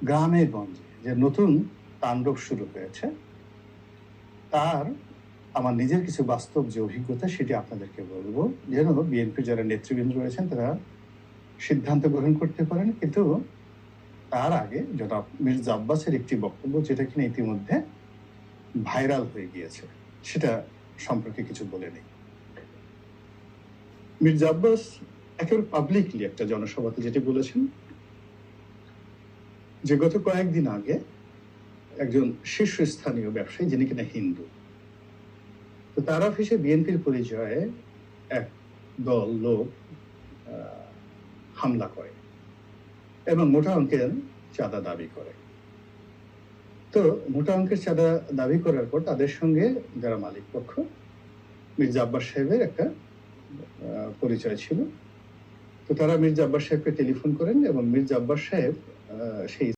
গ্রামে গঞ্জে যে নতুন তাণ্ডব শুরু হয়েছে, তার আমার নিজের কিছু বাস্তব যে অভিজ্ঞতা সেটি আপনাদেরকে বলবো, যেন বিএনপির যারা নেতৃবৃন্দ রয়েছেন তারা সিদ্ধান্ত গ্রহণ করতে পারেন। কিন্তু তার আগে জনাব মির্জা আব্বাসের একটি বক্তব্য, যেটা কিনা ইতিমধ্যে ভাইরাল হয়ে গিয়েছে, সেটা সম্পর্কে কিছু বলে নেই। মির্জা আব্বাস একেবারে পাবলিকলি একটা জনসভাতে যেটি বলেছেন যে গত কয়েকদিন আগে একজন শীর্ষস্থানীয় ব্যবসায়ী, যিনি কিনা হিন্দু, তো তার অফিসে বিএনপির পরিচয়ে এক দল লোক হামলা করে এবং মোটা অঙ্কের চাঁদা দাবি করে। তো মোটা অঙ্কের চাঁদা দাবি করার পর তাদের সঙ্গে যারা মালিক পক্ষ, মির্জা আব্বাস সাহেবের একটা পরিচয় ছিল। তো তারা মির্জা আব্বাস সাহেবকে টেলিফোন করেন এবং মির্জা আব্বাস সাহেব সেই